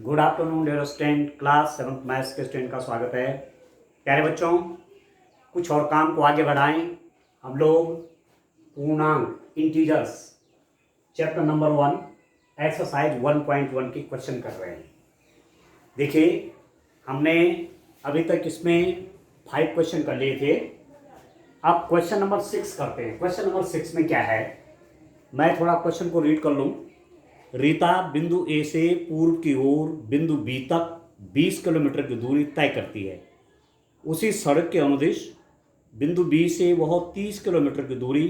Good afternoon dear student, class 7th maths के student का स्वागत है। प्यारे बच्चों, कुछ और काम को आगे बढ़ाएं। हम लोग पूर्णांक इंटीजर्स चैप्टर नंबर 1 एक्सरसाइज 1.1 की क्वेश्चन कर रहे हैं। देखिए, हमने अभी तक इसमें 5 क्वेश्चन कर लिए थे। अब क्वेश्चन नंबर 6 करते हैं। क्वेश्चन नंबर 6 में क्या है, मैं थोड़ा क्वेश्चन को रीड कर लूँ। रीता बिंदु ए से पूर्व की ओर बिंदु बी तक 20 किलोमीटर की दूरी तय करती है। उसी सड़क के अनुदिश बिंदु बी से वह 30 किलोमीटर की दूरी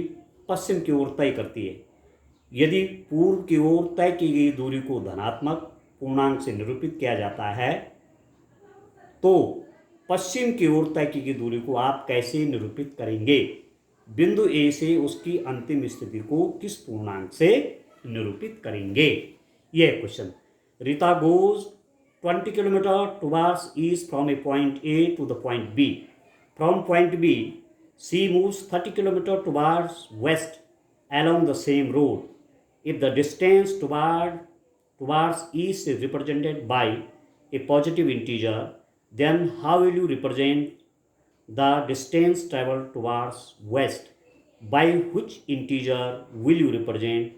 पश्चिम की ओर तय करती है। यदि पूर्व की ओर तय की गई दूरी को धनात्मक पूर्णांक से निरूपित किया जाता है तो पश्चिम की ओर तय की गई दूरी को आप कैसे निरूपित करेंगे? बिंदु ए से उसकी अंतिम स्थिति को किस पूर्णांक से निरूपित करेंगे? यह question. Rita goes 20 kilometre towards east from a point A to the point B. From point B C moves 30 kilometre towards west along the same road. If the distance towards east is represented by a positive integer, then how will you represent the distance traveled towards west? By which integer will you represent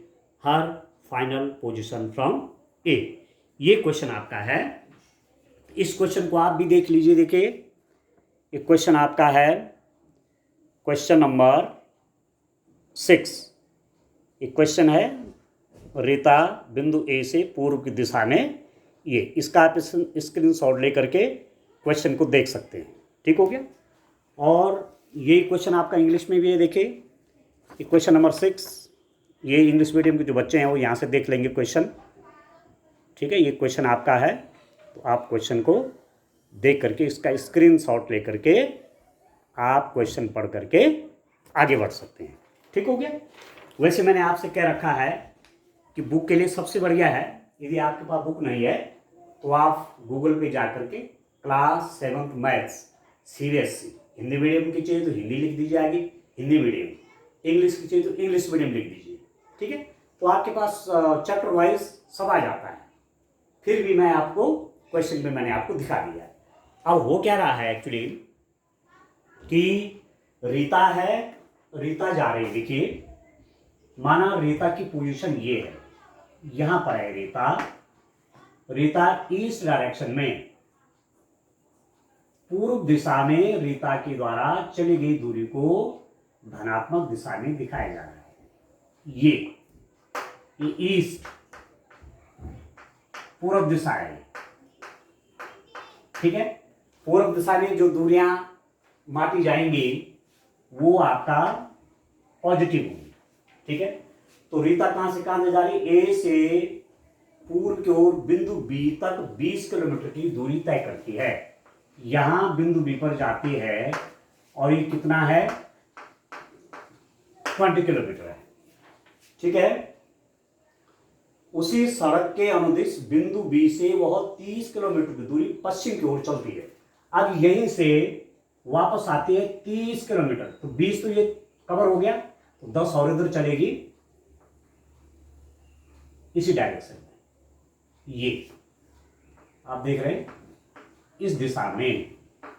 her final position from A? ये question आपका है। इस question को आप भी देख लीजिए। देखिए, ये क्वेश्चन आपका है क्वेश्चन नंबर 6। ये क्वेश्चन है रीता बिंदु ए से पूर्व की दिशा में। ये इसका आप स्क्रीनशॉट लेकर के क्वेश्चन को देख सकते हैं। ठीक हो गया। और ये क्वेश्चन आपका इंग्लिश में भी है। देखिए, ये क्वेश्चन नंबर 6, ये इंग्लिश मीडियम के जो बच्चे हैं वो यहाँ से देख लेंगे क्वेश्चन। ठीक है, ये क्वेश्चन आपका है, तो आप क्वेश्चन को देख करके इसका स्क्रीनशॉट ले करके आप क्वेश्चन पढ़ करके आगे बढ़ सकते हैं। ठीक हो गया। वैसे मैंने आपसे कह रखा है कि बुक के लिए सबसे बढ़िया है, यदि आपके पास बुक नहीं है तो आप गूगल पे जा करके class 7th maths CBSE Hindi medium की चाहिए तो हिंदी लिख दीजिए आगे, हिंदी मीडियम, इंग्लिश की चाहिए तो इंग्लिश मीडियम लिख दीजिए। ठीक है, तो आपके पास चैप्टर वाइज सब आ जाता है। फिर भी मैं आपको क्वेश्चन में मैंने आपको दिखा दिया। अब हो क्या रहा है एक्चुअली कि रीता है, रीता जा रही है। देखिए, माना रीता की पोजीशन ये है, यहां पर है रीता। रीता ईस्ट डायरेक्शन में पूर्व दिशा में रीता के द्वारा चली गई दूरी को धनात्मक दिशा में दिखाया जा रहा है। ये ईस्ट पूर्व दिशा है। ठीक है, पूर्व दिशा में जो दूरियां मापी जाएंगी वो आपका पॉजिटिव होगी। ठीक है, तो रीता कहां से कहां जा रही है? ए से पूर्व की ओर बिंदु बी तक 20 किलोमीटर की दूरी तय करती है। यहां बिंदु बी पर जाती है और ये कितना है? 20 किलोमीटर है। ठीक है, उसी सड़क के अनुदिश बिंदु बी से वह 30 किलोमीटर की दूरी पश्चिम की ओर चलती है। अब यहीं से वापस आती है 30 किलोमीटर, तो 20 तो ये कवर हो गया, तो 10 और इधर चलेगी इसी डायरेक्शन में। ये आप देख रहे हैं इस दिशा में,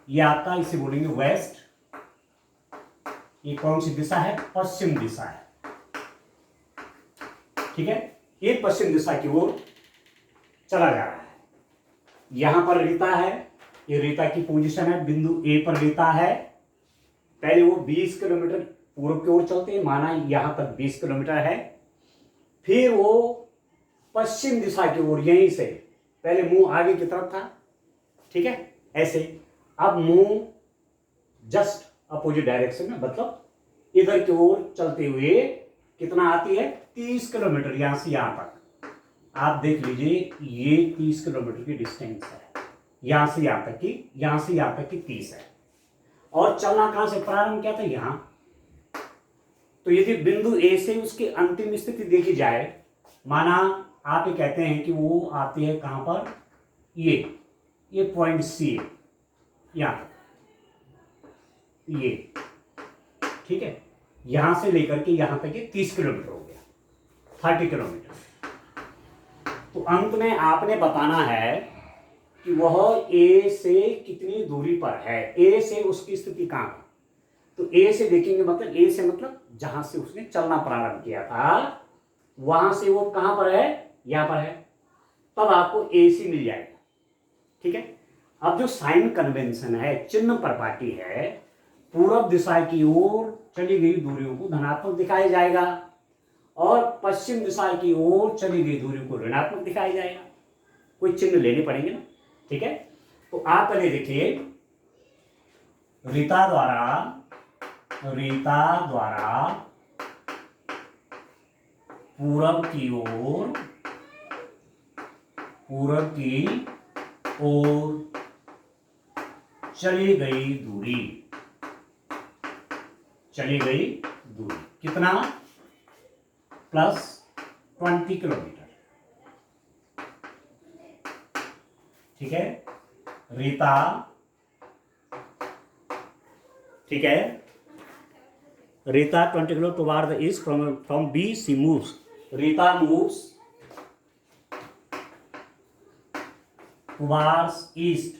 ये आपका इसे बोलेंगे वेस्ट। ये कौन सी दिशा है? पश्चिम दिशा है। ठीक है, ये पश्चिम दिशा की ओर चला जा रहा है। यहां पर रीता है, ये रीता की पोजीशन है, बिंदु ए पर रीता है। पहले वो 20 किलोमीटर पूर्व की ओर चलते हैं, माना यहां तक 20 किलोमीटर है। फिर वो पश्चिम दिशा की ओर, यहीं से पहले मुंह आगे की तरफ था। ठीक है, ऐसे अब मुंह जस्ट अपोजिट डायरेक्शन में, मतलब इधर की ओर चलते हुए कितना आती है? 30 किलोमीटर, यहां से यहां तक। आप देख लीजिए, ये 30 किलोमीटर की डिस्टेंस है, यहां से यहां तक की, यहां से यहां तक की 30 है। और चलना कहां से प्रारंभ किया था? यहां। तो यदि बिंदु ए से उसकी अंतिम स्थिति देखी जाए, माना आप ये कहते हैं कि वो आती है कहां पर? ये पॉइंट सी है, यहां ये। ठीक है, यहां से लेकर के यहां तक ये 30 किलोमीटर हो गया, 30 किलोमीटर। तो अंत में आपने बताना है कि वह ए से कितनी दूरी पर है, ए से उसकी स्थिति कहां है। तो ए से देखेंगे, मतलब ए से मतलब जहां से उसने चलना प्रारंभ किया था वहां से वो कहां पर है, यहां पर है, तब आपको ए सी मिल जाएगा। ठीक है। अब जो साइन कन्वेंशन है, चिन्ह प्रपाटी है, पूर्व दिशा की ओर चली गई दूरियों को धनात्मक दिखाया जाएगा और पश्चिम दिशा की ओर चली गई दूरियों को ऋणात्मक दिखाया जाएगा। कोई चिन्ह लेने पड़ेंगे ना। ठीक है। तो आप पहले देखिए, रीता द्वारा पूरब की ओर चली गई दूरी कितना, +20 किलोमीटर। ठीक है। रीता, ठीक है, Rita 20 kilometre toward the east from B C moves, Rita moves towards east,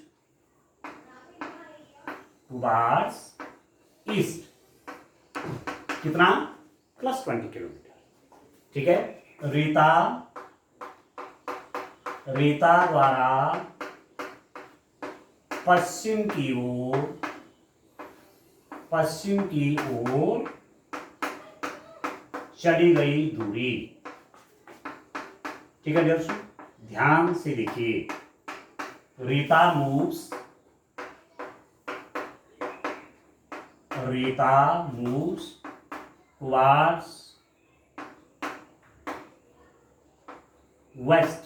कितना, +20 किलोमीटर। ठीक है। रीता द्वारा पश्चिम की ओर चली गई दूरी। ठीक है दर्शक, ध्यान से देखिए, रीता मूव्स टुवार्ड्स वेस्ट।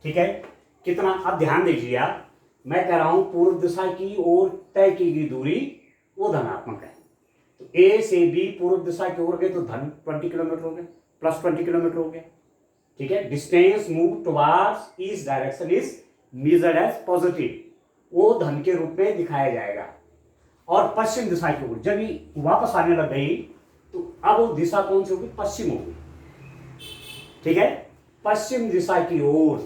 ठीक है। कितना, अब ध्यान दीजिए आप, मैं कह रहा हूं पूर्व दिशा की ओर तय की गई दूरी वो धनात्मक है। तो ए से बी पूर्व दिशा की ओर गए तो धन 20 किलोमीटर हो गए, +20 किलोमीटर हो गया। ठीक है। Distance move towards east direction is measured as positive, वो धन के रूप में दिखाया जाएगा। और पश्चिम दिशा की ओर जब ये वापस आने लग गई तो अब वो दिशा कौन सी होगी, पश्चिम होगी। ठीक है। पश्चिम दिशा की ओर।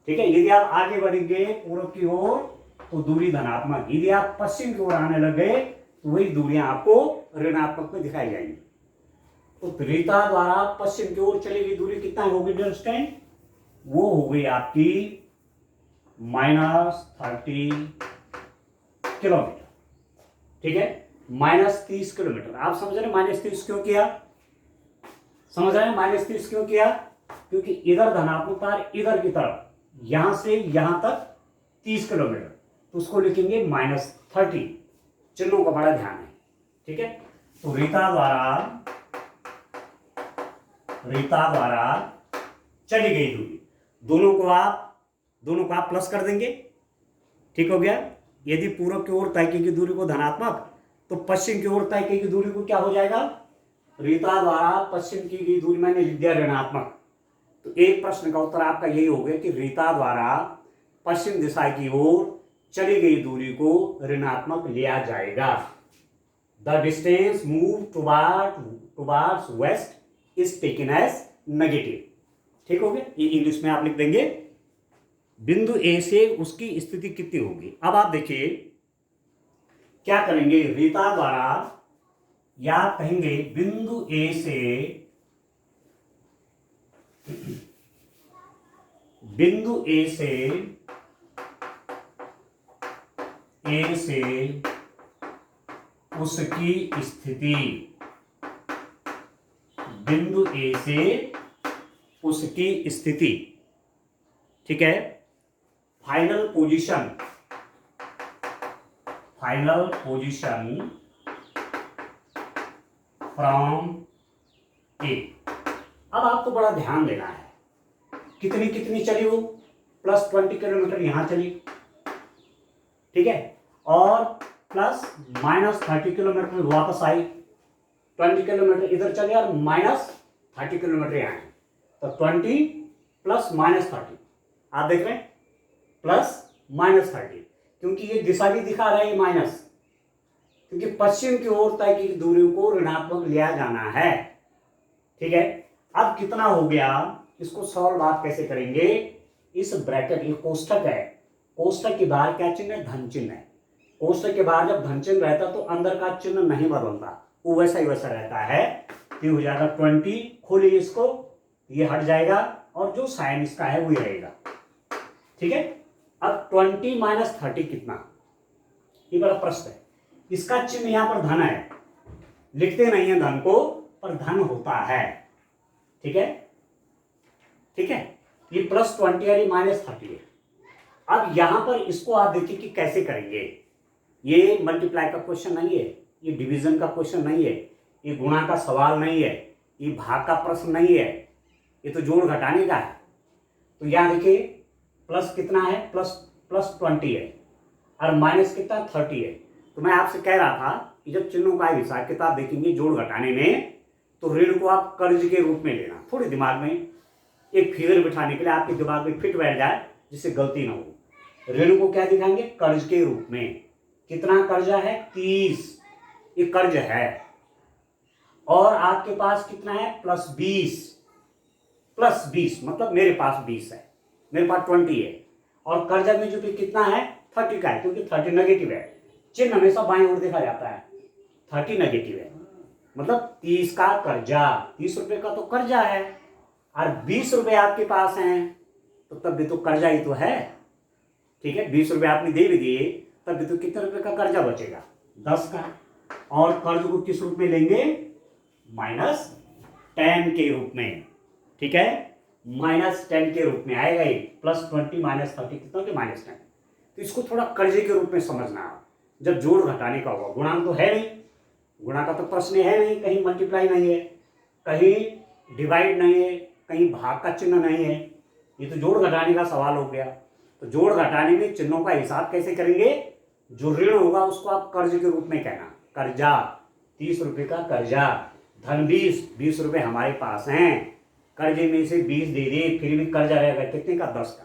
ठीक है। यदि आप आगे बढ़ेंगे पूर्व की ओर तो दूरी धनात्मक, यदि आप पश्चिम की ओर आने लग गए तो वही दूरियां आपको ऋणात्मक में दिखाई जाएंगी। तो रीता द्वारा पश्चिम की ओर चली गई दूरी कितना होगी अंडरस्टैंड, वो हो गई आपकी -30 किलोमीटर। ठीक है। -30 किलोमीटर। आप समझ रहे -30 क्यों किया, समझ रहे हैं -30 क्यों किया, क्योंकि इधर धनात्मक तार इधर की तरफ, यहां से यहां तक 30 किलोमीटर, तो उसको लिखेंगे -30। चिन्हों का बड़ा ध्यान है। ठीक है। तो रीता द्वारा चली गई दूरी, दोनों को आप प्लस कर देंगे। ठीक हो गया। यदि पूर्व की ओर तय की गई दूरी को धनात्मक, तो पश्चिम की ओर तय की गई दूरी को क्या हो जाएगा, रीता द्वारा पश्चिम की गई दूरी मैंने लिख दिया ऋणात्मक। तो एक प्रश्न का उत्तर आपका यही हो गया कि रीता द्वारा पश्चिम दिशा की ओर चली गई दूरी को ऋणात्मक लिया जाएगा। The distance move towards west is taken as negative. ठीक हो गया। ये इंग्लिश में आप लिख देंगे, बिंदु ए से उसकी स्थिति कितनी होगी। अब आप देखिए क्या करेंगे, रीता द्वारा, या कहेंगे बिंदु ए से उसकी स्थिति, बिंदु ए से उसकी स्थिति। ठीक है। फाइनल पोजीशन फ्रॉम ए। अब आपको बड़ा ध्यान देना है, कितनी चली वो, +20 किलोमीटर यहां चली। ठीक है। और +-30 किलोमीटर वापस आई, 20 किलोमीटर इधर चले और -30 किलोमीटर यहां है। तो 20 +-30 आप देख रहे हैं, +-30, क्योंकि ये दिशा भी दिखा रहा है माइनस, क्योंकि पश्चिम की ओर तय की दूरी को ऋणात्मक लिया जाना है। ठीक है। अब कितना हो गया, इसको सॉल्व आप कैसे करेंगे, इस ब्रैकेट, ये कोष्ठक है, कोष्ठक के बाहर क्या चिन्ह है, धन चिन्ह है। कोष्ठक के बाहर जब धन चिन्ह रहता तो अंदर का चिन्ह नहीं बदलता, वो वैसा ही वैसा रहता है। ये हो जाएगा 20, खोलिए इसको, ये हट जाएगा और जो साइन इसका है वही रहेगा। ठीक है, अब 20 माइनस 30 कितना, ये बड़ा प्रश्न है। इसका चिन्ह यहां पर धन है, लिखते नहीं है धन को, पर धन होता है। ठीक है, ठीक है, ये +20 है, माइनस 30 है। अब यहां पर इसको आप देखिए कि कैसे करेंगे। ये मल्टीप्लाई का क्वेश्चन नहीं है, ये डिवीजन का क्वेश्चन नहीं है, ये गुणा का सवाल नहीं है, ये भाग का प्रश्न नहीं है, ये तो जोड़ घटाने का है। तो यहां देखिए प्लस कितना है, प्लस 20 है और माइनस कितना 30 है। तो मैं आपसे कह रहा था कि जब चिन्हों का हिसाब किताब देखेंगे जोड़ घटाने में, तो ऋण को आप कर्ज के रूप में लेना। थोड़ी दिमाग में एक फिगर बिठाने के लिए आपके दिमाग में फिट बैठ जाए जिससे गलती ना हो। ऋण को क्या दिखाएंगे, कर्ज के रूप में। कितना कर्जा है, 30, ये कर्ज है। और आपके पास कितना है, +20 मतलब मेरे पास 20 है, मेरे पास 20 है। और कर्जा में जो कितना है, 30 का है, क्योंकि 30 नेगेटिव है, चिन्ह हमेशा बाएं ओर देखा जाता है, 30 नेगेटिव है, मतलब 30 का कर्जा, 30 रुपए का तो कर्जा है, और 20 रुपए आपके पास हैं, तो तब भी तो कर्जा ही तो है। ठीक है, 20 रुपए आपने दे भी दिए, तब भी तो कितने रुपए का कर्जा बचेगा, 10 का। और कर्ज को किस रूप में लेंगे, -10 के रूप में। ठीक है, -10 के रूप में आएगा ये, +20 माइनस 30 कितना हो गया, -10। तो इसको थोड़ा कर्जे के रूप में समझना, जब जोड़ घटाने का होगा। गुणांक तो है नहीं, गुणा का तो प्रश्न है नहीं, कहीं मल्टीप्लाई नहीं है, कहीं डिवाइड नहीं है, कहीं भाग का चिन्ह नहीं है, ये तो जोड़ घटाने का सवाल हो गया। तो जोड़ घटाने में चिन्हों का हिसाब कैसे करेंगे, जो ऋण होगा उसको आप कर्ज के रूप में कहना, कर्जा, 30 रुपए का कर्जा, धन 20 रुपए हमारे पास हैं, कर्जे में से 20 दे दिए, फिर भी कर्जा रहेगा कितने का, 10 का।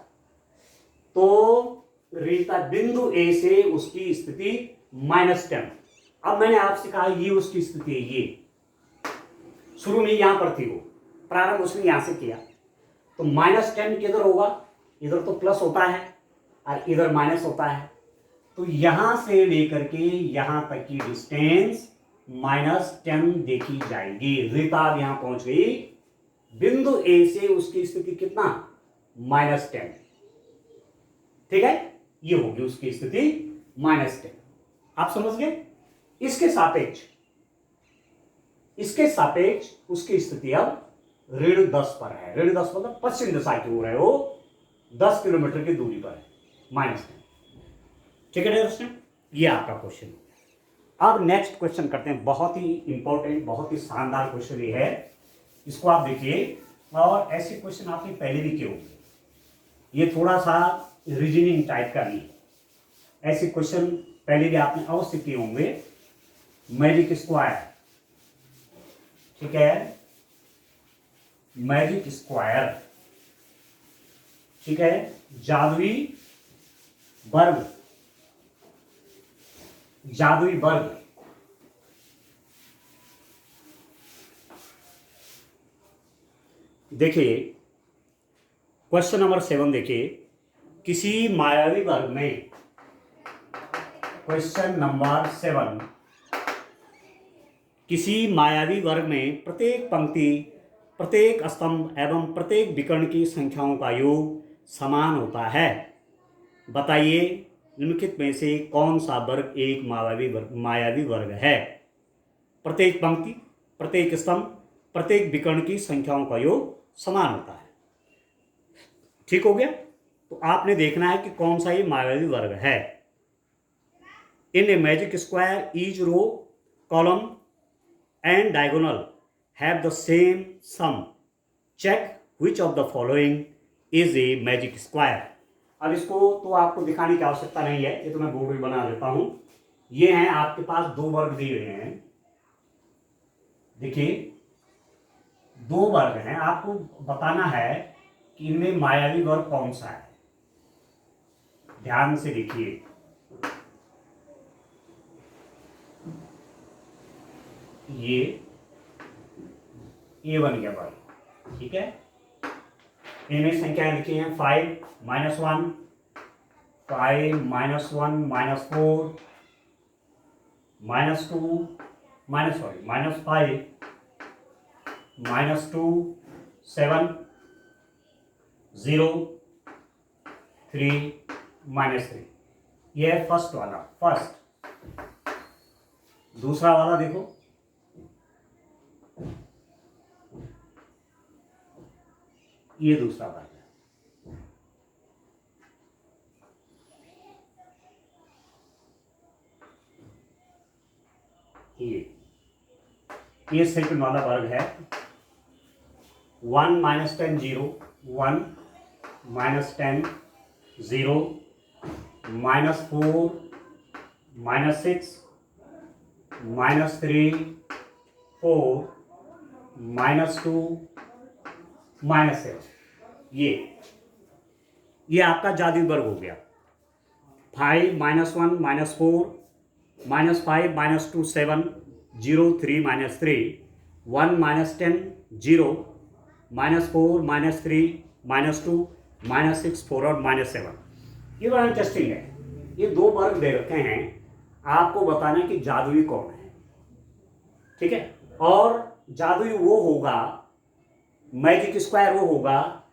तो ऋणता बिंदु ए से उसकी स्थिति -10। अब मैंने आपसे कहा ये उसकी स्थिति है, ये शुरू में यहां पर थी, वो प्रारंभ उसने यहां से किया। तो -10 किधर होगा, इधर तो प्लस होता है और इधर माइनस होता है। तो यहां से लेकर के यहां तक की डिस्टेंस -10 देखी जाएगी। ऋता यहां पहुंच गई, बिंदु ए से उसकी स्थिति कितना, -10। ठीक है, ये होगी उसकी स्थिति -10। आप समझ गए। इसके सापेक्ष उसकी स्थिति अब ऋण 10 पर है। ऋण 10 मतलब पश्चिम दिशा की ओर है, वो 10 किलोमीटर की दूरी पर है, -10। ठीक है दोस्तों, ये आपका क्वेश्चन। अब नेक्स्ट क्वेश्चन करते हैं, बहुत ही इंपॉर्टेंट, बहुत ही शानदार क्वेश्चन ये है, इसको आप देखिए। और ऐसे क्वेश्चन आपने पहले भी किए होंगे, ये थोड़ा सा रीजनिंग टाइप का नहीं, ऐसे क्वेश्चन पहले भी आपने अवश्य किए होंगे। मैजिक स्क्वायर, ठीक है, मैजिक स्क्वायर, ठीक है, जादुई वर्ग, जादुई वर्ग। देखिए क्वेश्चन नंबर 7 देखिए, किसी मायावी वर्ग में, क्वेश्चन नंबर 7, किसी मायावी वर्ग में प्रत्येक पंक्ति, प्रत्येक स्तंभ एवं प्रत्येक विकर्ण की संख्याओं का योग समान होता है। बताइए निम्नलिखित में से कौन सा वर्ग एक मायावी वर्ग है। प्रत्येक पंक्ति, प्रत्येक स्तंभ, प्रत्येक विकर्ण की संख्याओं का योग समान होता है। ठीक हो गया। तो आपने देखना है कि कौन सा ये मायावी वर्ग है। In a magic square each row, column and diagonal have the same sum. Check which of the following is a magic square. अब इसको तो आपको दिखाने की आवश्यकता नहीं है, ये तो मैं बोर्ड में बना देता हूं। ये हैं आपके पास दो वर्ग दिए हुए हैं, देखिए दो वर्ग हैं, आपको बताना है कि इनमें मायावी वर्ग कौन सा है। ध्यान से देखिए, ये बन गया वर्ग, ठीक है, इनमें संख्याएं लिखी हैं 5 -1, 5 -1 -4 -2 -5 -2 7 0 3 -3। ये है फर्स्ट वाला, फर्स्ट। दूसरा वाला देखो, ये दूसरा वाला है। ये सेकंड वाला वर्ग है। 1 -10 0 1 -10 0 -4 -6 -3 4 -2 -7। ये आपका जादुई वर्ग हो गया। 5 -1 -4 -5 -2 7 0 3 -3 1 -10 0 -4 -3 -2 -6 4 और -7। ये बड़ा इंटरेस्टिंग है। ये दो वर्ग दे रखे हैं, आपको बताना है कि जादुई कौन है। ठीक है, और जादुई वो होगा, मैजिक स्क्वायर वो होगा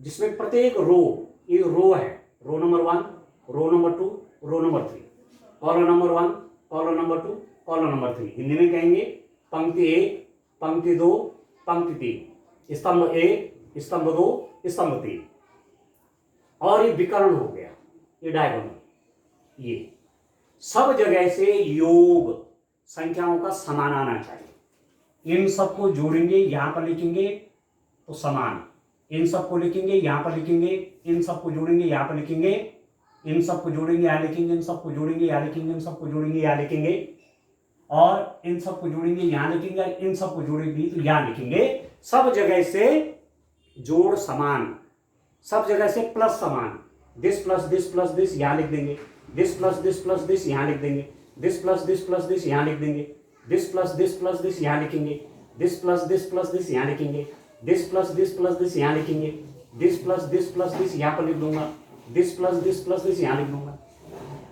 जिसमें प्रत्येक रो, ये रो है, row number 1, row number 2, row number 3, column number 1, column number 2, column number 3। Hindi में कहेंगे पंक्ति 1, पंक्ति 2, पंक्ति 3, स्तंभ 1, स्तंभ 2, स्तंभ 3। और ये विकर्ण हो गया, ये डायगोनल। ये सब जगह से योग संख्याओं का समान आना चाहिए। इन सबको जोड़ेंगे, यहां पर लिखेंगे तो समान, इन सबको लिखेंगे यहां पर लिखेंगे, इन सबको जोड़ेंगे यहां पर लिखेंगे, इन सबको जोड़ेंगे यहां लिखेंगे, इन सबको जोड़ेंगे यहां लिखेंगे, इन सबको जोड़ेंगे यहां लिखेंगे, और इन सबको जोड़ेंगे यहां लिखेंगे, इन सबको जोड़ेंगे तो यहां लिखेंगे। सब जगह से जोड़ समान, सब जगह से प्लस समान। दिस प्लस दिस यहां लिख देंगे, दिस प्लस दिस यहां लिख देंगे, दिस प्लस दिस यहां लिख देंगे, दिस प्लस दिस यहां लिखेंगे, दिस प्लस दिस यहां लिखेंगे, दिस प्लस दिस यहां लिखेंगे, दिस प्लस दिस यहां पर लिख दूंगा, दिस प्लस दिस यहां लिख दूंगा।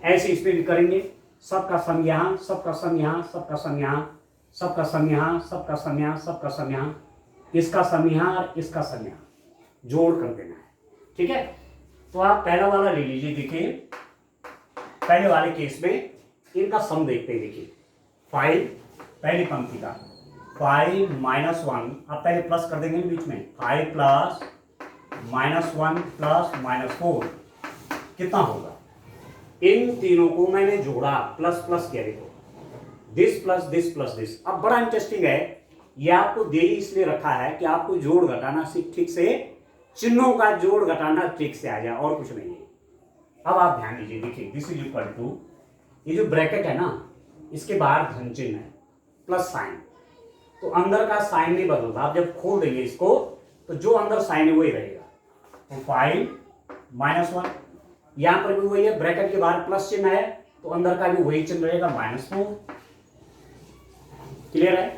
ऐसे इसमें भी करेंगे। सबका सम यहाँ, सबका सम यहाँ, सबका सम यहाँ, सबका सम यहाँ, सबका सम यहाँ, सबका सम यहाँ, इसका सम यहाँ और इसका सम यहाँ जोड़ कर देना है। ठीक है, तो आप पहला वाला ले लीजिए। देखिए पहले वाले केस में इनका सम देखते हैं। देखिए 5 पहली पंक्ति का 5 -1, आप पहले प्लस कर देंगे बीच में, 5 प्लस -1 प्लस -4 कितना होगा। इन तीनों को मैंने जोड़ा, प्लस प्लस किया। देखो this plus this plus this. अब बड़ा इंटरेस्टिंग है, ये आपको दे इसलिए रखा है कि आपको जोड़ घटाना ठीक से, चिन्हों का जोड़ घटाना ठीक से आ जाए, और कुछ नहीं है। अब आप ध्यान दीजिए, देखिए दिस इज इक्वल टू, ये जो ब्रैकेट है ना, इसके बाहर धन चिन्ह है, प्लस साइन, तो अंदर का साइन नहीं बदलता। आप जब खोल देंगे इसको तो जो अंदर साइन है वही रहेगा। तो 5 -1, यहां पर भी वही है, ब्रैकेट के बाहर प्लस चिन्ह है तो अंदर का भी वही चिन्ह रहेगा, -4। क्लियर है,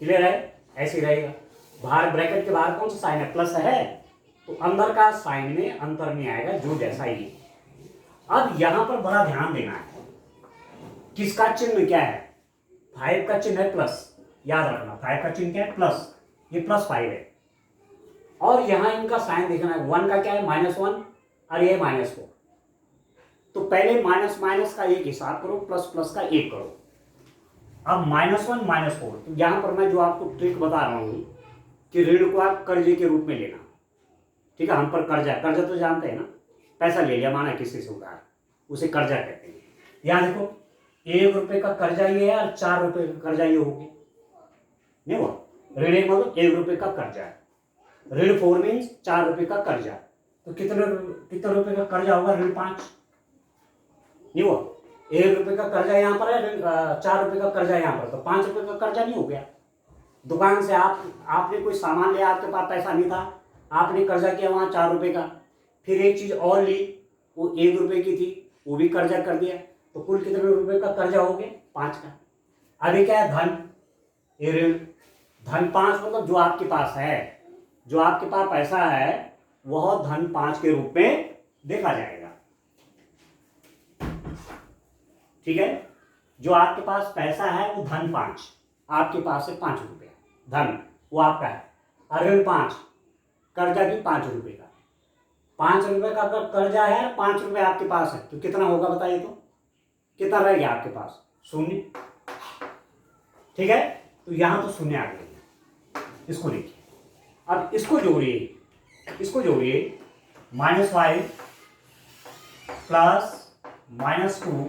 क्लियर है, ऐसे ही रहेगा। बाहर ब्रैकेट के बाहर कौन सा साइन है, प्लस है, तो अंदर का साइन में अंतर नहीं आएगा, जो जैसा ही है। अब यहां पर बड़ा ध्यान देना है, किसका चिन्ह क्या है। 5 का चिन्ह है प्लस, याद रखना 5 का चिन्ह क्या है, प्लस, ये +5 है। और यहां इनका साइन देखना है, 1 का क्या है, -1, और ये -4। तो पहले माइनस माइनस का एक हिसाब करो, प्लस प्लस का एक करो। अब -1 -4, तो यहां पर मैं जो आपको ट्रिक बता रहा हूं कि ऋण को आप कर्जे के रूप में लेना। ठीक है, हम पर कर्जा, कर्जा तो जानते हैं ना, पैसा ले लिया माना किसी से उधार, उसे कर्जा कहते हैं। यहां देखो 1 रुपए का कर्जा ये है और 4 रुपए का कर्जा ये हो गया, नहीं हुआ। ऋण एक मतलब 1 रुपए का कर्जा है, ऋण 4 मीन्स 4 रुपए का कर्जा। तो कितने रुपए का कर्जा होगा, ऋण 5, नहीं हुआ। 1 रुपए का कर्जा यहाँ पर है, 4 रुपए का कर्जा यहाँ पर, तो 5 रुपए का कर्जा नहीं हो गया। दुकान से आपने कोई सामान लिया, आपके पास पैसा नहीं था, आपने कर्जा किया वहां 4 रुपए का, फिर एक चीज और ली, वो 1 रुपए की थी, वो भी कर्जा कर दिया, तो कुल कितने रुपए का कर्जा हो गया, 5 का। अभी क्या है, धन, ये ऋण, धन 5 मतलब जो आपके पास है, जो आपके पास पैसा है वह धन 5 के रूप में देखा जाएगा। ठीक है, जो आपके पास पैसा है वो धन 5, आपके पास है 5 रुपये धन, वो आपका है। और ऋण 5, कर्जा भी 5 रुपये का। 5 रुपये का अगर कर्जा है, 5 रुपये आपके पास है, तो कितना होगा बताइए? तो कितना रहेगा आपके पास? शून्य। ठीक है, तो यहां तो शून्य आ गया। इसको देखिए, अब इसको जोड़िए, -5 प्लस -2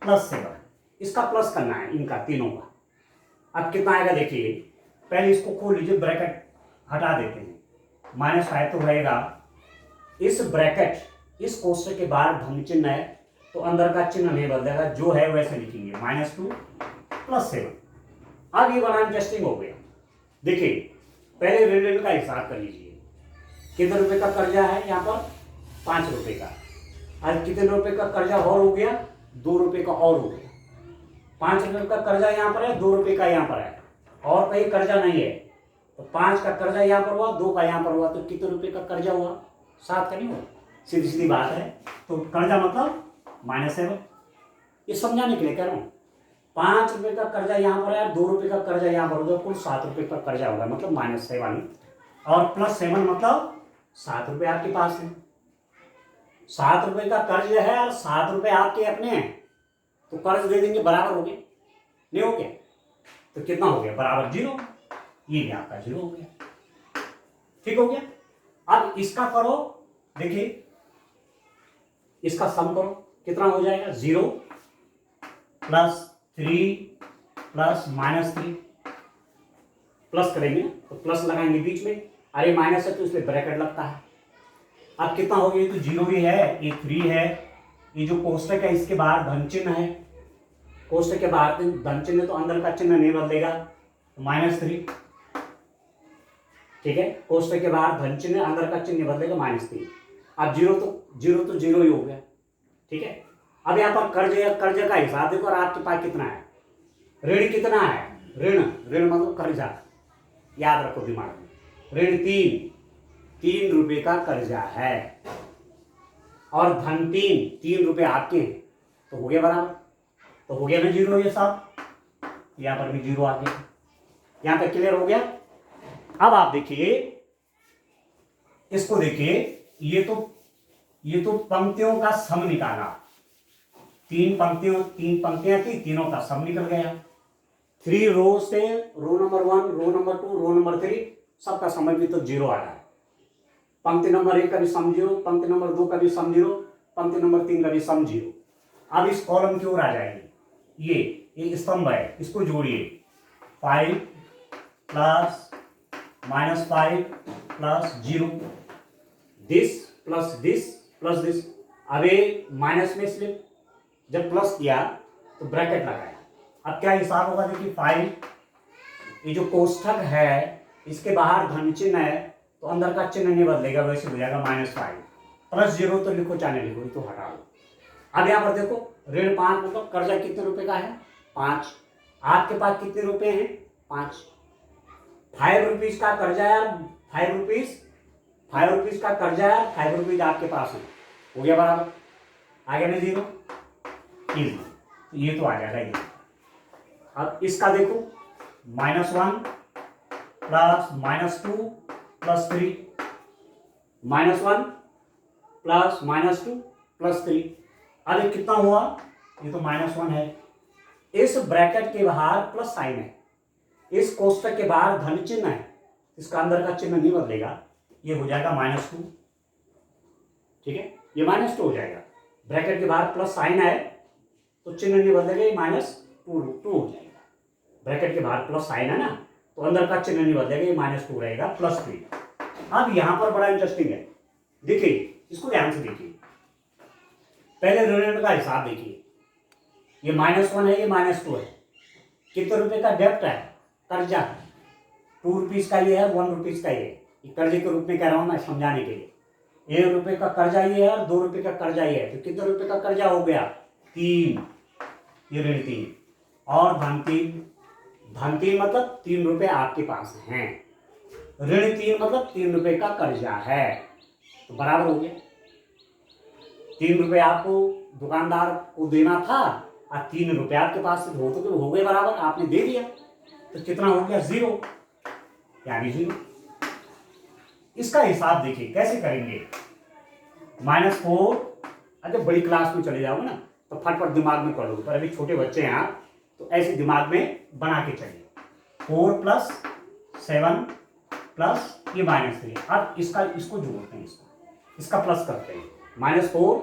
प्लस 7, इसका प्लस करना है इनका तीनों का। अब कितना आएगा देखिए, पहले इसको खोल लीजिए, ब्रैकेट हटा देते हैं। -5 तो रहेगा, इस ब्रैकेट, इस कोष्ठक के बाहर धन चिन्ह है तो अंदर का चिन्ह नहीं बदलेगा, जो है वैसे लिखेंगे, -2 प्लस 7। अब ये बड़ा इंटरेस्टिंग हो गया। देखिए, पहले ऋण का हिसाब कर लीजिए। कितने रुपए का कर्जा है यहाँ पर? 5 रुपए का। आज कितने रुपए का कर्जा और हो गया? 2 रुपए का और हो गया। 5 रुपए का कर्जा यहाँ पर है, 2 रुपए का यहाँ पर है, और कहीं कर्जा नहीं है। तो 5 का कर्जा यहाँ पर हुआ, 2 का यहाँ पर हुआ, तो कितने रुपए का कर्जा हुआ? 7 का नहीं हुआ? सीधी सीधी बात है। तो कर्जा मतलब -7। ये समझाने के लिए कह रहा हूँ। 5 रुपए का कर्जा यहाँ पर है, 2 रुपए का कर्जा यहाँ पर होगा, कुल 7 रुपए का कर्जा होगा, मतलब -7। और +7 मतलब 7 रुपए आपके पास है। 7 रुपए का कर्ज है और 7 रुपए आपके अपने हैं, तो कर्ज दे देंगे, बराबर हो गए, नहीं हो गया? तो कितना हो गया? बराबर 0। ये भी आपका 0 हो गया। ठीक हो गया। अब इसका करो, देखिए इसका सम करो, कितना हो जाएगा? 0 + 3 + -3, प्लस करेंगे तो प्लस लगाएंगे बीच में, अरे माइनस है तो इसलिए ब्रैकेट लगता है। अब कितना हो गया? ये तो 0 ही है, ये 3 है, ये जो कोष्ठक है इसके बाहर धन चिन्ह है, कोष्ठक के बाहर धन चिन्ह, तो अंदर का चिन्ह नहीं बदलेगा, -3। ठीक है, कोष्ठक के बाहर धन चिन्ह, अंदर का चिन्ह बदलेगा, -3। अब 0 तो 0 ही हो गया। ठीक है, अब यहाँ पर कर्ज का हिसाब देखो, और आपके पास कितना है? ऋण कितना है? ऋण मतलब कर्जा, याद रखो दिमाग में। ऋण 3 रुपए का कर्जा है, और धन 3 रुपए आपके हैं, तो हो गया बराबर, तो हो गया ना 0 ये सब। यहाँ पर भी 0 आ गया। यहाँ तक क्लियर हो गया? अब आप देखिए, इसको देखिए, ये तो पंक्तियों का सम निकाला। 3 पंक्तियां थी, तीनों का सम निकल गया। 3 रो से row number 1, row number 2, row number 3, सबका सम भी तो 0 आ रहा है। पंक्ति नंबर 1 का भी सम 0, पंक्ति नंबर 2 का भी सम 0, पंक्ति नंबर 3 का भी सम 0। अब इस कॉलम की ओर आ जाएगी। ये स्तंभ है, इसको जोड़िए। 5 + -5 + 0, दिस प्लस दिस। अब ये माइनस में स्लिप, जब प्लस किया तो ब्रैकेट लगाया। अब क्या हिसाब होगा? देखिए 5, ये जो कोष्ठक है इसके बाहर धन चिन्ह है, तो अंदर का चिन्ह नहीं बदलेगा, वैसे हो जाएगा -5 + 0, तो लिखो चाहे लिखो, तो हटा दो। अब यहाँ पर देखो, ऋण 5 मतलब कर्जा कितने रुपए का है? 5। आपके पास कितने रुपए हैं? 5। 5 रुपीज का कर्जा है, 5 रुपीज का कर्जा है, 5 रुपीज आपके पास है, हो गया बराबर, आ गया ना 0। इजी, तो ये तो आ जाएगा ये। अब इसका देखो, -1 + -2 + 3, -1 + -2 + 3। अब ये कितना हुआ? ये तो -1 है। इस ब्रैकेट के बाहर प्लस साइन है, इस कोष्ठक के बाहर धन चिन्ह है, इसका अंदर का चिन्ह नहीं बदलेगा, ये हो जाएगा -2। ठीक है, ये -2 हो जाएगा। ब्रैकेट के बाहर प्लस साइन है तो चिन्ह नहीं बदलेगा, ये -2 हो जाएगा। ब्रैकेट के बाहर प्लस साइन है ना, तो अंदर का चिन्ह नहीं बदलेगा, ये -2 रहेगा, +3। अब यहां पर बड़ा इंटरेस्टिंग है, देखिए इसको ध्यान से देखिए। पहले ऋण का हिसाब देखिए, ये -1 है, ये -2 है। कितने रुपए का डेप्ट है? कर्जा 2 रुपीज का ये है, 1 रुपीज का ये कर्जे के रूप में कह रहा हूं मैं समझाने के लिए। 1 रुपए का कर्जा ये है और 2 रुपए का कर्जा ये है, तो कितने रुपए का कर्जा हो गया? 3, ये ऋण 3, और धन 3 मतलब 3 रुपए आपके पास हैं। ऋण 3 मतलब 3 रुपए का कर्जा है, तो बराबर हो गया। 3 रुपए आपको दुकानदार को देना था और 3 रुपए आपके पास हो, तो हो गए बराबर, आपने दे दिया, तो कितना हो गया 0, यानी 0। इसका हिसाब देखिए कैसे करेंगे। -4, अगर बड़ी क्लास में चले जाओगे ना तो फटफट दिमाग में कर लो, पर अभी छोटे बच्चे हैं आप, तो ऐसे दिमाग में बना के चलिए। 4 + 7 प्लस ये -3। अब इसको जोड़ते हैं, इसका प्लस करते हैं। -4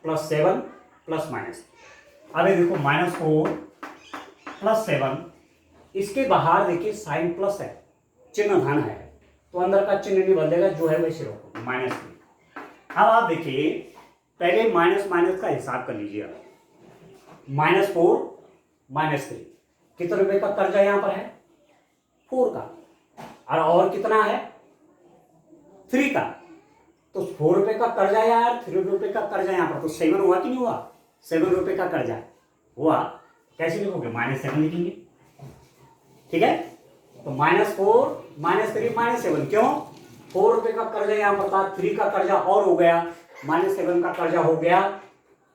+ 7 + -3। अब ये देखो -4 + 7, इसके बाहर देखिए साइन प्लस है, चिन्ह धन है, तो अंदर का चिन्ह नहीं बदलेगा, जो है वैसे रखो -3। अब आप देखिए पहले माइनस माइनस का हिसाब कर लीजिए। -4 -3, कितने रुपए का कर्जा यहां पर है? 4 का। और कितना है? 3 का। तो 4 रुपए का कर्जा यार, 3 रुपए का कर्जा यहां पर, तो 7 हुआ कि नहीं हुआ? 7 रुपए का कर्जा हुआ। कैसे लिखोगे? -7 लिखेंगे, ठीक है। तो -4 -3 -7, क्यों? 4 रुपए का कर्जा यहां पर था, 3 का कर्जा और हो गया, -7 का कर्जा हो गया,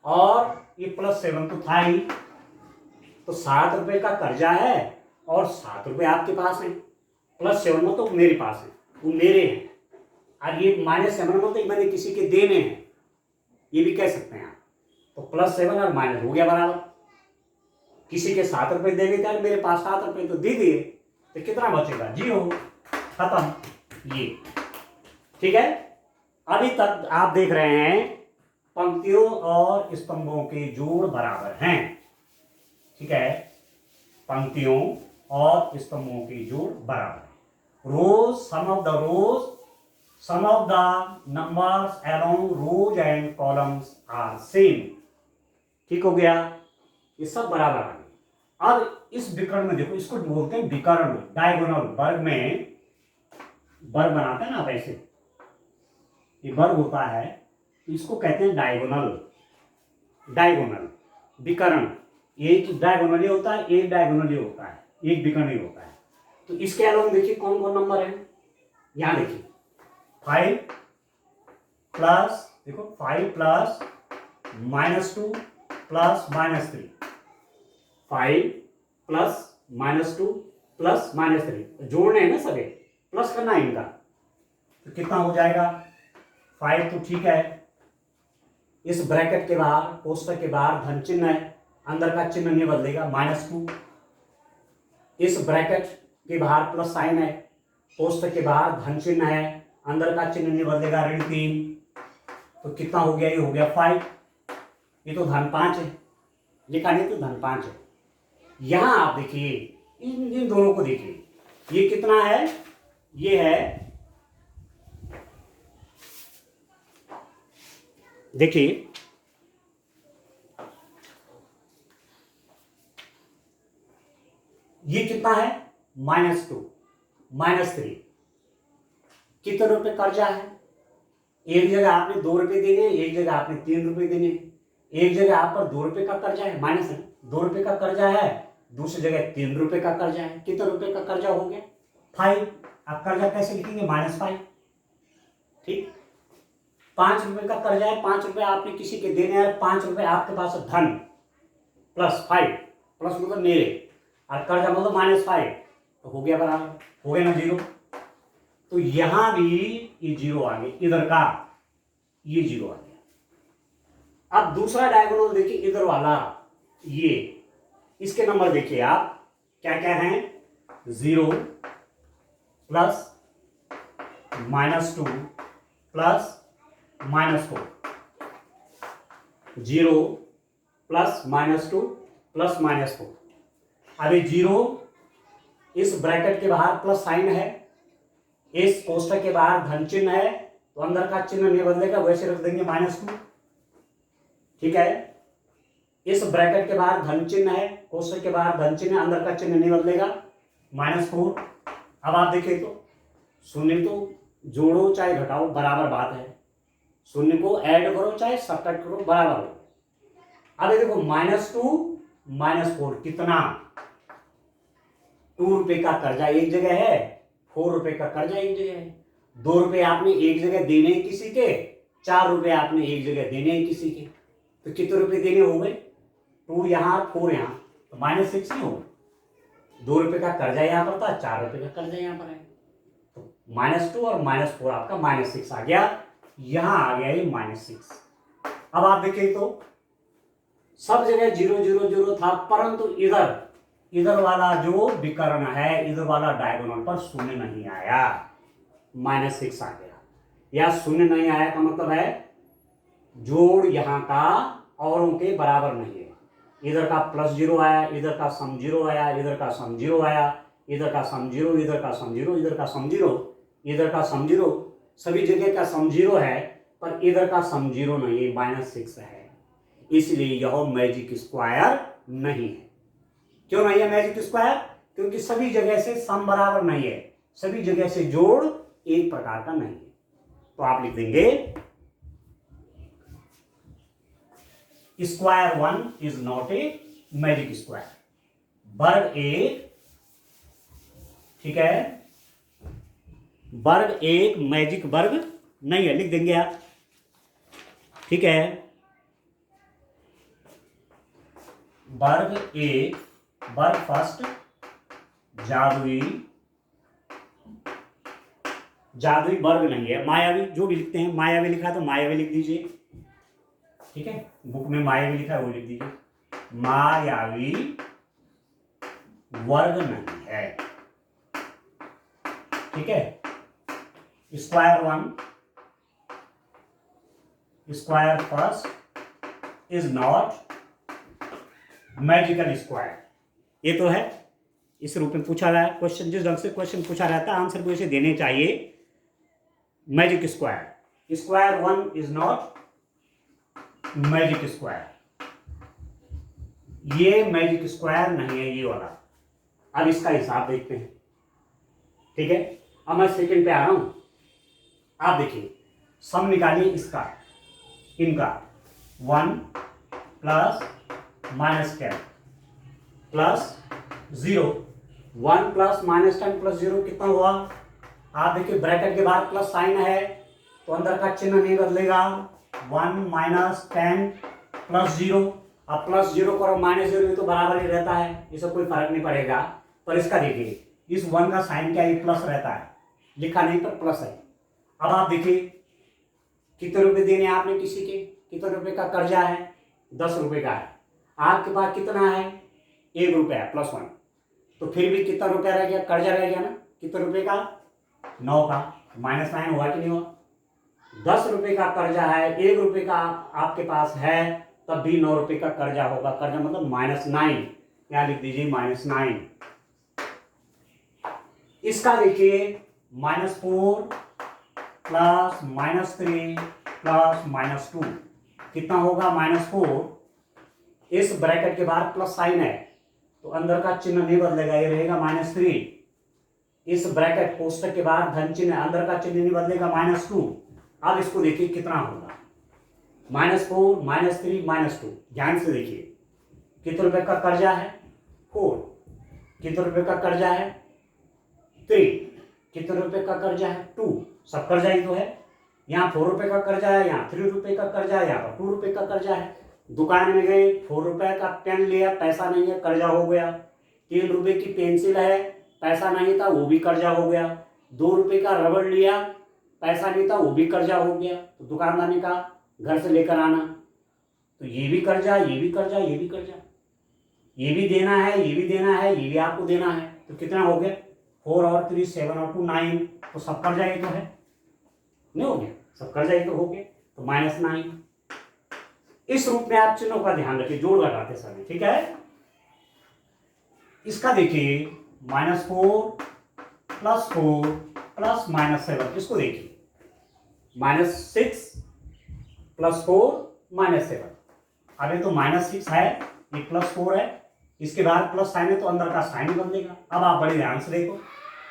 और ये +7 तो था ही, तो 7 रुपए का कर्जा है और 7 रुपए आपके पास है, +7 में तो मेरे पास है, वो मेरे हैं, और ये -7 में तो मैंने किसी के देने हैं, ये भी कह सकते हैं आप। तो +7 और माइनस हो गया बराबर। किसी के 7 रुपए देने थे, मेरे पास 7 रुपए तो दे दिए, तो कितना बचेगा? 0, खत्म। ये ठीक है। अभी तक आप देख रहे हैं पंक्तियों और स्तंभों के जोड़ बराबर हैं, ठीक है। पंक्तियों और स्तंभों के जोड़ बराबर। Rows, sum of the numbers along rows and columns are same. ठीक हो गया, ये सब बराबर आ गए। अब इस विकर्ण में देखो, इसको बोलते हैं विकर्ण, डायगोनल। वर्ग में वर्ग बनाते हैं ना वैसे, ये वर्ग होता है, इसको कहते हैं डायगोनल विकर्ण। एक डायगोनली होता है, एक डायगोनली होता है, एक विकर्ण होता है। तो इसके अलावा देखिए कौन कौन नंबर है, यहां देखिए 5 प्लस, देखो 5 प्लस -2 प्लस -3, 5 प्लस -2 प्लस -3, जोड़ने हैं ना सभी, प्लस करना है इनका, तो कितना हो जाएगा? 5 तो ठीक है, इस ब्रैकेट के बाहर, कोष्ठक के बाहर धन चिन्ह है, अंदर का चिन्ह नहीं बदलेगा, -2। इस ब्रैकेट के बाहर प्लस साइन है, कोष्ठक के बाहर धन चिन्ह है, अंदर का चिन्ह नहीं बदलेगा, -3। तो कितना हो गया? ये हो गया 5। ये तो धन 5 है, लिखा नहीं तो धन 5 है। यहां आप देखिए इन दोनों को देखिए, ये कितना है? ये है, देखिए ये कितना है? -2 -3। कितने रुपए कर्जा है? एक जगह आपने 2 रुपए देने, एक जगह आपने 3 रुपए देने। एक जगह आप पर 2 रुपए का कर्जा है, माइनस है, 2 रुपए का कर्जा है, दूसरी जगह 3 रुपए का कर्जा है। कितने रुपए का कर्जा हो गया? 5। आप कर्जा कैसे लिखेंगे? -5, ठीक। 5 रुपए का कर्जा है, 5 रुपए आपने किसी के देने हैं, 5 रुपए आपके पास धन, +5, प्लस मतलब मेरे, और कर्जा मतलब -5, तो हो गया बराबर, हो गया ना 0। तो यहां भी ये 0 आ गया, इधर का ये 0 आ गया। अब दूसरा डायगोनल देखिए, इधर वाला, ये इसके नंबर देखिए आप, क्या क्या हैं? 0 प्लस -2 प्लस -4, 0 प्लस -2 प्लस -4। अभी 0, इस ब्रैकेट के बाहर प्लस साइन है, इस कोष्ठक के बाहर धन चिन्ह है, तो अंदर का चिन्ह नहीं बदलेगा, वैसे रख देंगे -2, ठीक है। इस ब्रैकेट के बाहर धन चिन्ह है, कोष्ठक के बाहर धन चिन्ह है, अंदर का चिन्ह नहीं बदलेगा, -4। अब आप देखिए तो शून्य तो जोड़ो चाहे घटाओ बराबर बात है, शून्य को ऐड करो चाहे सब्ट्रैक्ट करो बराबर हो। अब ये देखो -2 -4 कितना? 2 रुपए का कर्जा एक जगह है, ₹4 का कर्जा एक जगह है, ₹2 आपने एक जगह देने हैं किसी के, ₹4 आपने एक जगह देने हैं किसी के, तो कितने रुपए देने हो गए, 2 यहाँ 4 यहाँ, तो -6 नहीं होगा। ₹2 का कर्जा यहाँ पर था, ₹4 का कर्जा यहाँ पर है, तो -2 और -4 आपका -6 आ गया, यहाँ आ गया ये -6। अब आप देखिए तो सब जगह 0 0 0 था, परंतु इधर वाला जो विकर्ण है, इधर वाला डायगोनल पर शून्य नहीं आया, -6 आ गया। या शून्य नहीं आया का मतलब है जोड़ यहाँ का औरों के बराबर नहीं है। इधर का +0 आया, इधर का सम 0 आया, इधर का सम 0 आया, इधर का सम 0, इधर का सम 0, इधर का सम 0, इधर का सम 0, सभी जगह का सम 0 है, पर इधर का सम 0 नहीं है, -6 है, इसलिए यह मैजिक स्क्वायर नहीं है। क्यों नहीं है मैजिक स्क्वायर? क्योंकि सभी जगह से सम बराबर नहीं है, सभी जगह से जोड़ एक प्रकार का नहीं है। तो आप लिख देंगे square 1 is not a magic square. वर्ग 1, ठीक है, वर्ग 1 मैजिक वर्ग नहीं है, लिख देंगे आप, ठीक है। वर्ग 1 वर्ग फर्स्ट जादुई वर्ग नहीं है, मायावी, जो भी लिखते हैं, मायावी लिखा तो मायावी लिख दीजिए, ठीक है, बुक में मायावी लिखा है वो लिख दीजिए, मायावी वर्ग नहीं है, ठीक है। Square 1 square first is not magical square, ये तो है, इस रूप में पूछा रहा है क्वेश्चन, जिस ढंग से क्वेश्चन पूछा रहता है आंसर को इसे देने चाहिए। Magic square, square 1 is not magic square, ये मैजिक स्क्वायर नहीं है ये वाला। अब इसका हिसाब देखते हैं, ठीक है। अब मैं सेकंड पे आ रहा हूं, आप देखिए सम निकालिए इसका, इनका 1 प्लस -10 प्लस 0, 1 प्लस -10 प्लस 0 कितना हुआ? आप देखिए ब्रैकेट के बाद प्लस साइन है तो अंदर का चिन्ह नहीं बदलेगा, 1 - 10 प्लस 0, अब प्लस 0 करो -0 तो बराबर ही रहता है, इससे कोई फर्क नहीं पड़ेगा। पर इसका देखिए इस 1 का साइन क्या है, प्लस रहता है, लिखा नहीं पर प्लस है। अब आप देखिए कितने रुपए देने आपने किसी के, कितने रुपए का कर्जा है, ₹10 का है, आपके पास कितना है, ₹1 +1, तो फिर भी कितना रुपया रह गया, कर्जा रह गया ना, कितने रुपए का, 9 का, -9 हुआ कि नहीं हुआ? ₹10 का कर्जा है, ₹1 का आपके पास है, तब भी ₹9 का कर्जा होगा, कर्जा मतलब -9, यहाँ लिख दीजिए -9। इसका देखिए -4 प्लस -3 प्लस -2 कितना होगा, -4, इस ब्रैकेट के बाद प्लस साइन है तो अंदर का चिन्ह नहीं बदलेगा, ये रहेगा -3, इस ब्रैकेट कोष्टक के बाद धन चिन्ह, अंदर का चिन्ह नहीं बदलेगा, -2। अब इसको देखिए कितना होगा, -4 -3 -2, ध्यान से देखिए कितने रुपए का कर्जा है, 4, कितने रुपए का कर्जा है, 3, कितने रुपए का कर्जा है, 2, सब कर्जा ही तो है, यहाँ ₹4 का कर्जा है, यहाँ ₹3 का कर्जा है, यहाँ पर ₹2 का कर्जा है। दुकान में गए, ₹4 का पेन लिया, पैसा नहीं है, कर्जा हो गया, ₹3 की पेंसिल है, पैसा नहीं था, वो भी कर्जा हो गया, ₹2 का रबड़ लिया, पैसा नहीं था, वो भी कर्जा हो गया, तो दुकानदार ने कहा घर से लेकर आना, तो ये भी कर्जा, ये भी कर्जा, ये भी कर्जा, ये भी देना है, ये भी देना है, ये भी आपको देना है, तो कितना हो गया, 4 और 3 7 और 2 9, तो सब कर्जा ही तो है, नहीं हो गया, सब कर्जा ही तो हो गया, तो -9। इस रूप में आप चिन्हों का ध्यान रखिए जोड़ लगाते समय, ठीक है। इसका देखिए -4 +4 प्लस -7, इसको देखिए -6 +4 -7, अभी तो -6 है, ये +4 है, इसके बाद प्लस साइन है तो अंदर का साइन बदलेगा। अब आप बड़े ध्यान से देखो,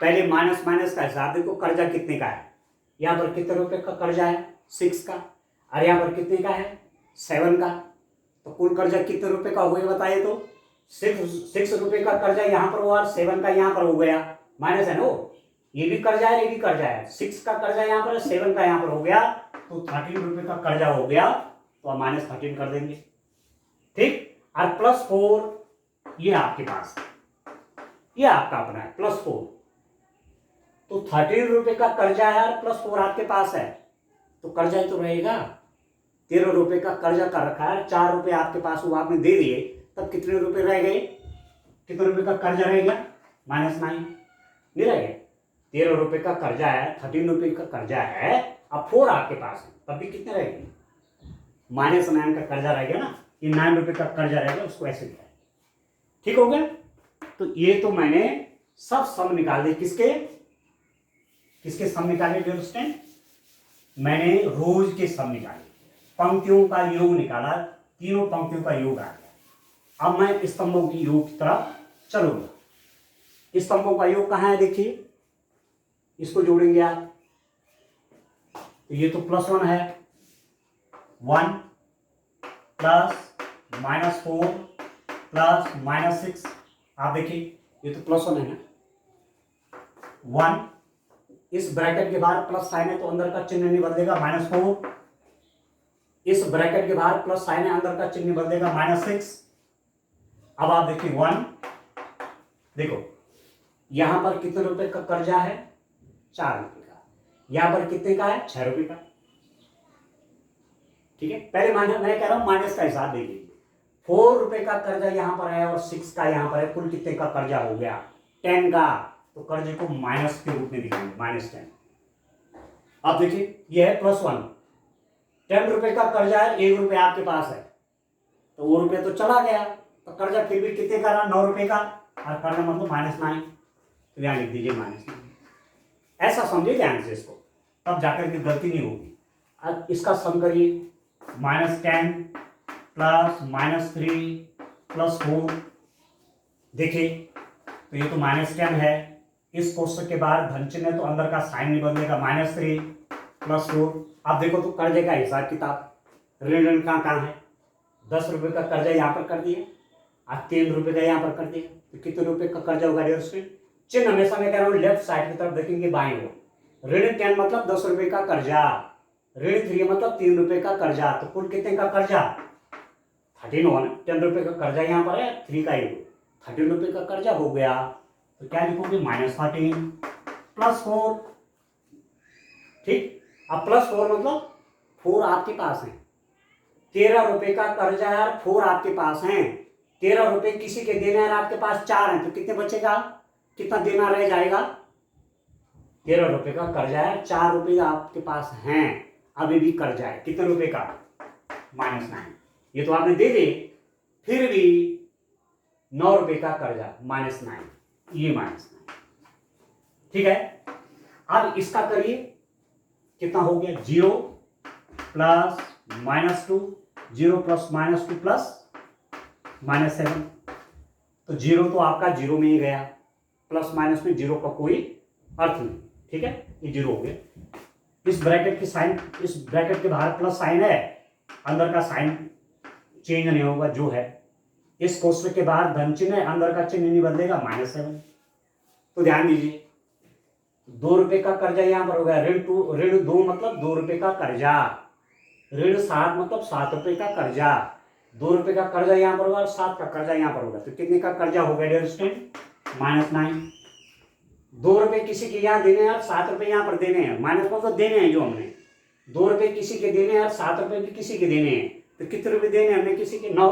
पहले माइनस माइनस का हिसाब देखो, कर्जा कितने का है, यहाँ पर कितने रुपए का कर्जा है, 6 का, और यहाँ पर कितने का है, 7 का, तो कुल कर्जा कितने रुपए का हो गया बताइए तो, 6 रुपए का कर्जा यहाँ पर हुआ और 7 का यहाँ पर हो गया, माइनस है ना वो, ये भी कर्जा है, ये भी कर्जा है। 6 का कर्जा यहाँ पर, 7 का यहाँ पर हो गया, तो 13 रुपए का कर्जा हो गया, तो आप -13 कर देंगे, ठीक। और +4 ये आपके पास है, ये आपका अपना है +4, तो 13 रुपए का कर्जा है और +4 आपके पास है, तो कर्जा ही तो रहेगा। 13 रुपए का कर्जा कर रखा है, 4 रुपए आपके पास वो आपने दे दिए, तब कितने रुपए रह गए, कितने रुपए का कर्जा रह गया, -9 नहीं रह गया। 13 रुपए का कर्जा है, 13 रुपए का कर्जा है, अब 4 आपके पास है, तब भी कितने रह गए, -9 का कर्जा रह गया ना, ये 9 रुपए का कर्जा रह गया, उसको ऐसे दिया, ठीक हो गया। तो ये तो मैंने सब सम निकाल दिए, किसके किसके सम निकाले डियर स्टूडेंट, मैंने रोज के सम निकाले, पंक्तियों का योग निकाला, तीनों पंक्तियों का योग आ गया। अब मैं स्तंभों की योग की तरफ चलूंगा। स्तंभों का योग कहाँ है, देखिए, इसको जोड़ेंगे आप, तो ये तो +1 है, 1 प्लस -4 प्लस -6, आप देखिए ये तो +1 है ना, 1, इस ब्रैकेट के बाहर प्लस साइन है तो अंदर का चिन्ह नहीं बदलेगा, -4, इस ब्रैकेट के बाहर प्लस साइन है, अंदर का चिन्ह बदलेगा, -6। अब आप देखिए 1, देखो यहां पर कितने रुपए का कर्जा है, 4 रुपए का, यहां पर कितने का है, 6 रुपए का, ठीक है। पहले मैं कह रहा हूं माइनस का हिसाब देखिए, 4 रुपए का कर्जा यहां पर है और 6 का यहां पर है, कुल कितने का कर्जा हो गया, 10 का, तो कर्जे को माइनस के रूप में दिखाएंगे, -10। अब देखिए यह है +1, 10 रुपए का कर्जा है, 1 रुपए आपके पास है, तो वो रुपये तो चला गया, तो कर्जा फिर भी कितने का रहा, 9 रुपए का, और कर्जा मतलब -9, तो यहां लिख दीजिए -9। ऐसा समझिए ध्यान से इसको, तब जाकर के गलती नहीं होगी। अब इसका सम करिए, -10 प्लस -3 प्लस 4, देखिए तो ये तो -10 है, इस कोष्टक के बाद धन चिन्ह है तो अंदर का साइन नहीं बदलेगा, -3 प्लस 4। अब देखो तो कर्जे का हिसाब किताब, ऋण कहाँ है, 10 रुपए का कर्जा यहाँ पर कर दिया और 3 रुपए का यहाँ पर कर दिया, तो कितने रुपए का कर्जा होगा डियर स्टूडेंट, चिन्ह हमेशा मैं कह रहा हूँ लेफ्ट साइड की तरफ देखेंगे, बाएं ओर। ऋण 10 मतलब 10 रुपए का कर्जा, ऋण 3 मतलब 3 रुपए का कर्जा, तो कुल कितने का कर्जा, 13 हुआ ना, 10 रुपए का कर्जा यहाँ पर है, 3 का 13 रुपए का कर्जा हो गया, तो क्या लिखोगे, -13 प्लस 4, ठीक। अब +4 मतलब 4 आपके पास है, 13 रुपए का कर्जा है, 4 आपके पास है, 13 रुपए किसी के देना है, आपके पास 4 है, तो कितने बचेगा, कितना देना रह जाएगा, 13 रुपए का कर्जा है, 4 रुपए आपके पास हैं, अभी भी कर्जा है, कितने रुपए का, -9, ये तो आपने दे दे, फिर भी 9 रुपए का कर्जा, -9, ये -9, ठीक है। अब इसका करिए, कितना हो गया, 0 प्लस -2, 0 प्लस -2 प्लस -7, तो 0 तो आपका 0 में ही गया, प्लस माइनस में 0 का कोई अर्थ नहीं, ठीक है, ये 0 हो गया। इस ब्रैकेट की साइन, इस ब्रैकेट के बाहर प्लस साइन है, अंदर का साइन चेंज नहीं होगा जो है, इस कोष्टक के बाहर धन चिन्ह है, अंदर का चिन्ह नहीं बदलेगा, -7। तो ध्यान दीजिए, 2 रुपए का कर्जा यहां पर हो गया, ऋण 2 मतलब 2 रुपए का कर्जा, ऋण 7 मतलब 7 रुपए का कर्जा, 2 रुपए का कर्जा यहां पर होगा और 7 का कर्जा यहां पर होगा, तो कितने का कर्जा हो गया डियर स्टूडेंट, -9। 2 रुपए किसी के यहाँ देने हैं और 7 रुपए यहाँ पर देने हैं, माइनस मतलब देने हैं, जो हमने 2 रुपए किसी के देने हैं और 7 रुपए भी किसी के देने हैं, तो कितने रुपए देने हैं हमने किसी के, 9,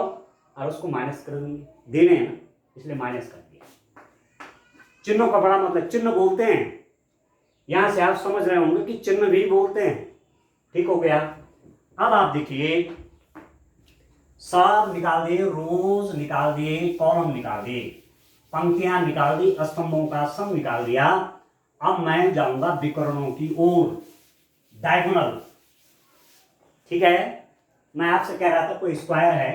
और उसको माइनस कर देंगे, देने हैं ना, इसलिए माइनस कर दिया। चिन्हों का बड़ा मतलब, चिन्ह बोलते हैं, यहां से आप समझ रहे होंगे कि चिन्ह भी बोलते हैं, ठीक हो गया। अब आप देखिए, सब निकाल दिए, रोज निकाल दिए, कॉलम निकाल दिए, पंक्तियां निकाल दी, स्तंभों का सम निकाल दिया। अब मैं जाऊंगा विकर्णों की ओर, डायगोनल, ठीक है। मैं आपसे कह रहा था कोई स्क्वायर है,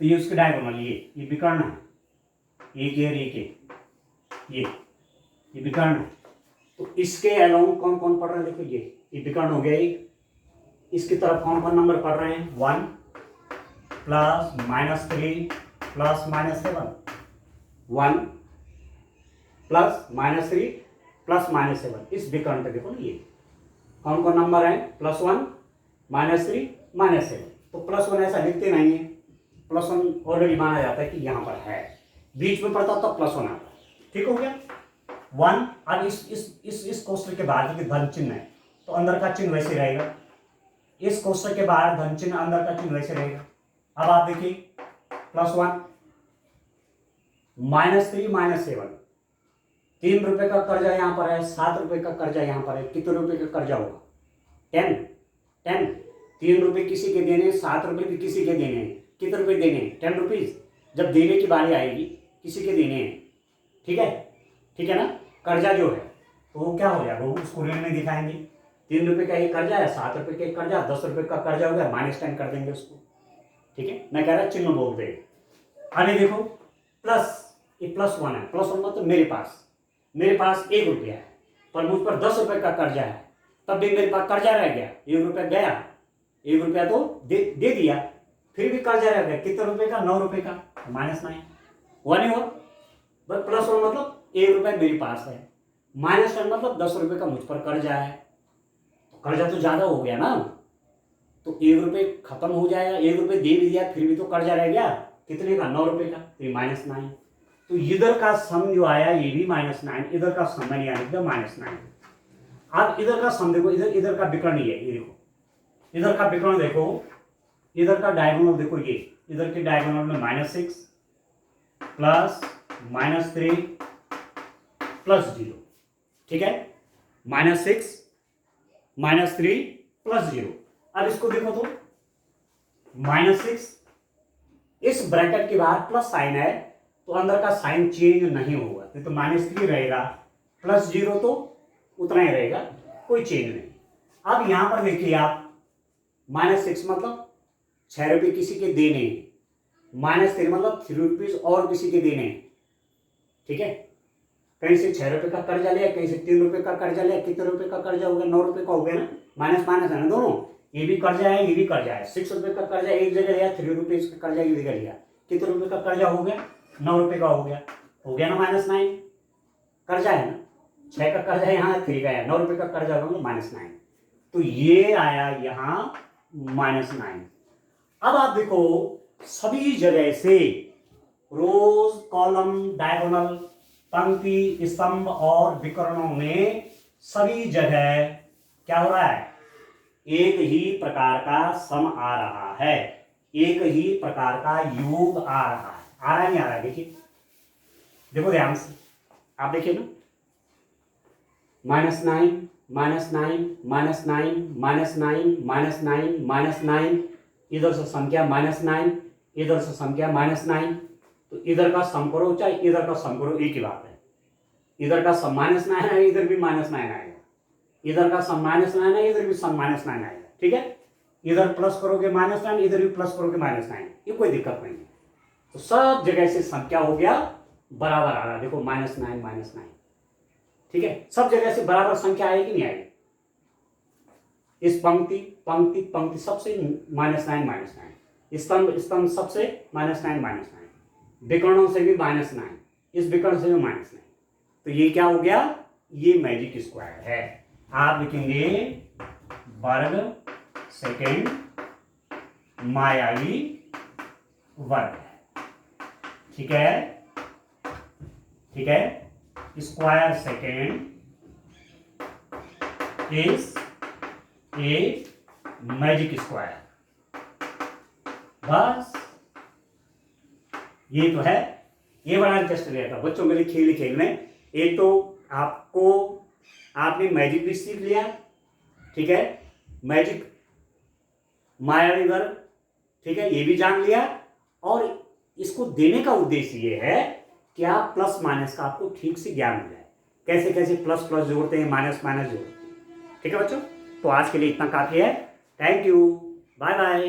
तो ये उसके डायगोनल, ये विकर्ण है, एक ये और एक ये विकर्ण है, तो इसके अलाउंग कौन कौन पढ़ रहे हैं, देखो ये विकर्ण हो गया एक, इसकी तरफ कौन कौन नंबर पढ़ रहे हैं, 1 प्लस -3 प्लस -7, 1 प्लस -3 प्लस -7, इस विकर्ण पे देखो ना ये कौन कौन नंबर है, +1 -3 -7। तो +1 ऐसा लिखते नहीं है, +1 ऑलरेडी माना जाता है कि यहाँ पर है, बीच में पड़ता तो +1 आता। ठीक हो गया 1। अब इस कोष्ठक के बाहर देखिए धन चिन्ह है, तो अंदर का चिन्ह वैसे रहेगा, इस कोष्ठक के बाहर धन चिन्ह, अंदर का चिन्ह वैसे रहेगा। अब आप देखिए +1 -3 -7, 3 रुपए का कर्जा यहां पर है, 7 रुपए का कर्जा यहां पर है, कितने रुपए का कर्जा होगा 10। 3 रुपए किसी के देने, 7 रुपए भी किसी के देने हैं, कितने रुपए देने हैं 10 रुपीज। जब देने की बारी आएगी किसी के देने हैं, ठीक है ना। कर्जा जो है तो वो क्या हो जाएगा, वो उसको ऋण में दिखाएंगे। 3 रुपए का एक कर्जा है, 7 रुपए का एक कर्जा, 10 रुपए का कर्जा हो गया, -10 कर देंगे उसको। ठीक है, मैं कह रहा चिन्ह बोल दे। अरे देखो प्लस, ये +1 है, +1 मतलब मेरे पास 1 रुपया है, पर मुझ पर 10 रुपए का कर्जा है, तब भी मेरे पास कर्जा रह गया, 1 रुपया गया, 1 रुपया तो दे दिया, फिर भी कर्जा रह गया, कितने रुपए का 9 रुपए का, -9 हुआ नहीं हुआ। बस +1 मतलब 1 रुपया मेरे पास है, -10 मतलब 10 रुपए का मुझ पर कर्जा है, तो कर्जा तो ज्यादा हो गया ना, तो 1 रुपये खत्म हो जाएगा, 1 रुपये दे भी दिया फिर भी तो कर्जा रह गया, कितने का 9 रुपए का, तो ये -9। तो इधर का सम जो आया ये भी -9, इधर का सम यानी -9। अब इधर का सम देखो, इधर का विकर्ण ये देखो, इधर का विकर्ण देखो, इधर का डायगोनल देखो, ये इधर के डायगोनल में -6 प्लस -3 प्लस 0। ठीक है, -6 -3 प्लस 0। अब इसको देखो तो -6, इस ब्रैकेट के बाहर प्लस साइन है तो अंदर का साइन चेंज नहीं होगा, तो -3 रहेगा, +0 तो उतना ही रहेगा, कोई चेंज नहीं। अब यहां पर देखिए आप -6 मतलब 6 रुपये किसी के देने, -3 मतलब 3 रुपीज और किसी के देने। ठीक है, कहीं से 6 रुपये का कर्जा लिया, कहीं से 3 रुपये का कर्जा लिया, कितने रुपए का कर्जा हो गया 9 रुपये का हो गया ना, माइनस है ना दोनों, ये भी कर्जा है ये भी कर्जा है। 6 रुपये का कर्जा एक जगह लिया, 3 रुपीज का कर्जा एक जगह लिया, कितने रुपये का कर्जा हो गया 9 रुपये का हो गया ना -9, कर्जा है ना, 6 का कर्जा यहाँ 3 का है, 9 रुपये का कर्जा होगा -9, तो ये आया यहाँ -9। अब आप देखो सभी जगह से रोज कॉलम डायगोनल पंक्ति स्तंभ और विकर्णों में सभी जगह क्या हो रहा है, एक ही प्रकार का सम आ रहा है, एक ही प्रकार का योग आ रहा है। आ रहा है नहीं आ रहा है, देखिए देखो ध्यान से आप देखिए ना, -9 -9 -9 -9 -9, इधर से सम किया -9, इधर से सम किया -9, तो इधर का सम करो चाहे इधर का सम करो एक ही बात है, इधर का सम -9 है, इधर भी -9 आएगा, इधर का सम -9 है, इधर भी सम -9 आएगा। ठीक है, इधर प्लस करोगे -9, इधर भी प्लस करोगे -9, ये कोई दिक्कत नहीं है। तो सब जगह से सम क्या हो गया, बराबर आ रहा, देखो -9 -9। ठीक है, सब जगह से बराबर संख्या आएगी नहीं आएगी, इस पंक्ति पंक्ति पंक्ति सबसे -9 स्तंभ सबसे -9 विकर्णों से भी -9, इस विकर्ण से भी -9, तो ये क्या हो गया, ये मैजिक स्क्वायर है। आप लिखेंगे वर्ग सेकेंड मायावी वर्ग। ठीक है, square second is a magic square. बस ये तो है, ये बड़ा इंटरेस्ट लिया था बच्चों के लिए खेल में। एक तो आपने मैजिक भी सीख लिया, ठीक है, मैजिक मायावी वर्ग, ठीक है, ये भी जान लिया, और इसको देने का उद्देश्य ये है कि आप प्लस माइनस का आपको ठीक से ज्ञान हो जाए, कैसे कैसे प्लस प्लस जोड़ते हैं, माइनस माइनस जोड़ते हैं। ठीक है बच्चों, तो आज के लिए इतना काफी है। Thank you, bye bye.